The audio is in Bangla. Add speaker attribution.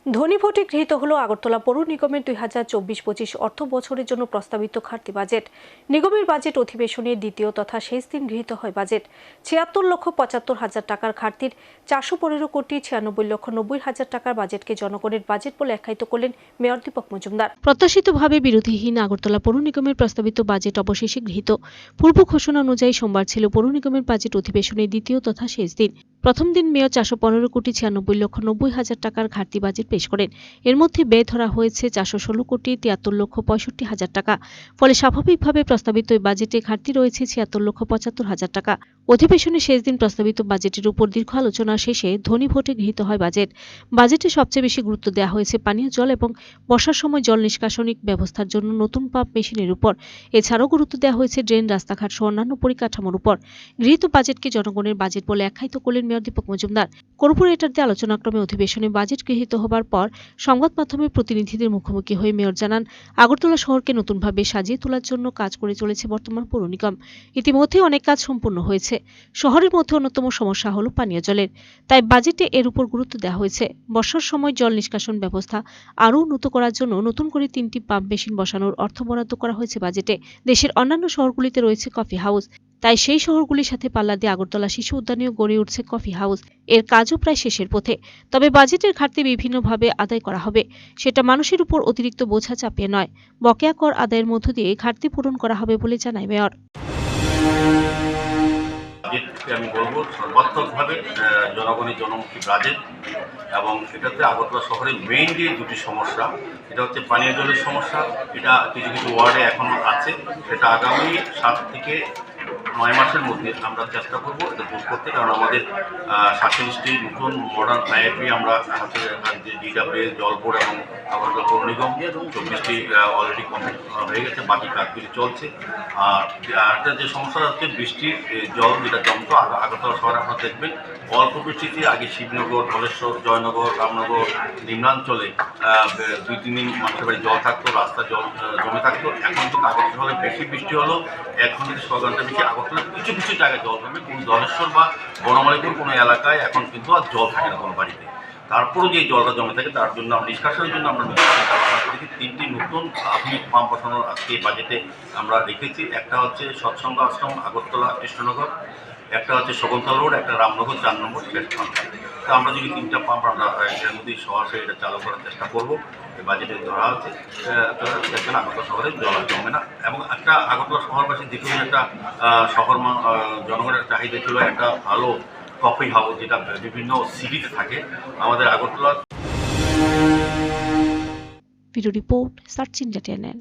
Speaker 1: ধনী ভোটে গৃহীত হলো আগরতলা পৌর নিগমের 2024-25 অর্থ বছরের জন্য প্রস্তাবিত ঘাটতি বাজেট। নিগমের বাজেট অধিবেশনের দ্বিতীয় তথা শেষ দিন গৃহীত হয় বাজেট। 76,75,000 টাকার ঘাটতির 415,96,90,000 টাকার বাজেটকে জনগণের বাজেট বলে আখ্যায়িত করলেন মেয়র দীপক মজুমদার। প্রত্যাশিতভাবে বিরোধীহীন আগরতলা পৌর নিগমের প্রস্তাবিত বাজেট অবশেষে গৃহীত। পূর্ব ঘোষণা অনুযায়ী সোমবার ছিল পৌর নিগমের বাজেট অধিবেশনের দ্বিতীয় তথা শেষ দিন। প্রথম দিন মেয়র 415,96,90,000 টাকার ঘাটতি বাজেট পেশ করেন। এর মধ্যে ব্যয় ধরা হয়েছে 416,73,65,000 টাকা। ফলে স্বাভাবিকভাবে প্রস্তাবিত এই বাজেটে ঘাটতি রয়েছে 76,75,000 টাকা। অধিবেশনের শেষ দিন প্রস্তাবিত বাজেটের উপর দীর্ঘ আলোচনা শেষে ধ্বনি ভোটে গৃহীত হয় বাজেট। বাজেটে সবচেয়ে বেশি গুরুত্ব দেওয়া হয়েছে পানীয় জল এবং বর্ষার সময় জল নিষ্কাশনী ব্যবস্থার জন্য নতুন পাম্প মেশিনের উপর। এছাড়াও গুরুত্ব দেওয়া হয়েছে ড্রেন, রাস্তাঘাট সহ অন্যান্য পরিকাঠামোর উপর। গৃহীত বাজেটকে জনগণের বাজেট বলে আখ্যায়িত করলেন মেয়র দীপক মজুমদার। কর্পোরেটরদের আলোচনাক্রমে অধিবেশনে বাজেট গৃহীত হবার পর সংবাদ মাধ্যমের প্রতিনিধিদের মুখোমুখি হয়ে মেয়র জানান, আগরতলা শহরকে নতুনভাবে সাজিয়ে তোলার জন্য কাজ করে চলেছে বর্তমান পৌর নিগম। ইতিমধ্যে অনেক কাজ সম্পূর্ণ হয়েছে। শহরের মধ্যে অন্যতম সমস্যা হলো পানীয় জলের। তাই বাজেটে এর উপর গুরুত্ব দেওয়া হয়েছে। বর্ষার সময় জল নিষ্কাশন ব্যবস্থা আরও উন্নত করার জন্য নতুন করে 3টি পাম্প মেশিন বসানোর অর্থ বরাদ্দ করা হয়েছে বাজেটে। দেশের অন্যান্য শহরগুলিতে রয়েছে কফি হাউস। তাই সেই শহরগুলির সাথে পাল্লা দিয়ে আগরতলা শিশু উদ্যানেও গড়ে উঠছে কফি হাউস। এর কাজও প্রায় শেষের পথে। তবে বাজেটের ঘাটতি বিভিন্নভাবে আদায় করা হবে। সেটা মানুষের উপর অতিরিক্ত বোঝা চাপিয়ে নয়, বকেয়া কর আদায়ের মধ্য দিয়ে ঘাটতি পূরণ করা হবে বলে জানায় মেয়র।
Speaker 2: আমি বলবো সর্বাত্মকভাবে জনগণের জনমুখী বাজেট, এবং এটাতে আগরতলা শহরের মেইন যে দুটি সমস্যা, এটা হচ্ছে পানীয় জলের সমস্যা। এটা কিছু কিছু ওয়ার্ডে এখনও আছে। সেটা আগামী 7 থেকে 9 মাসের মধ্যে আমরা চেষ্টা করবো এটা দূর করতে। কারণ আমাদের 47টি নতুন মডার্ন আইআইপি আমরা হচ্ছে ডিডাব্লিউএস, জল বোর্ড এবং আগরতলা পৌর নিগম দিয়ে 24টি অলরেডি কমপ্লিট হয়ে গেছে, বাকি কাজগুলি চলছে। আর একটা যে সমস্যা হচ্ছে বৃষ্টির জল যেটা জমতো আগরতলা শহরে আপনারা দেখবেন অল্প বৃষ্টিতে আগে শিবনগর, ধলেশ্বর, জয়নগর, রামনগর, নিম্নাঞ্চলে 2-3 দিন মানুষের বাড়ি জল থাকতো, রাস্তা জল জমে থাকতো। এখন কিন্তু আগরতলা শহরে বেশি বৃষ্টি হলো 1 ঘন্টা থেকে 6 ঘন্টা বেশি আগরতলা কিছু কিছু জায়গায় জল জমে, কিন্তু ধলেশ্বর বা বনমালীপুর কোনো এলাকায় এখন কিন্তু আর জল থাকে না কোনো বাড়িতে। তারপরও যে জলটা জমে থাকে তার জন্য নিষ্কাশনের জন্য আমরা 3টি নতুন আধুনিক পাম্প বসানোর আজকে বাজেটে আমরা রেখেছি। একটা হচ্ছে সৎসঙ্গ আশ্রম আগরতলা কৃষ্ণনগর, একটা হচ্ছে শকুন্তলা রোড, একটা রামনগর 4 নম্বর টেস্ট পাম্প। তো আমরা যদি 3টা পাম্প আমরা এর মধ্যেই সহসে এটা চালু করার চেষ্টা করবো। বাজেটে ধরা হচ্ছে দেখবেন আগরতলা শহরে জল জমে না। এবং একটা আগরতলা শহরবাসী দ্বিতীয় একটা শহর জনগণের চাহিদা ছিল একটা ভালো কফি হাউস, যেটা বিভিন্ন সিটিতে থাকে আমাদের Agartala.
Speaker 1: Video report search India channel.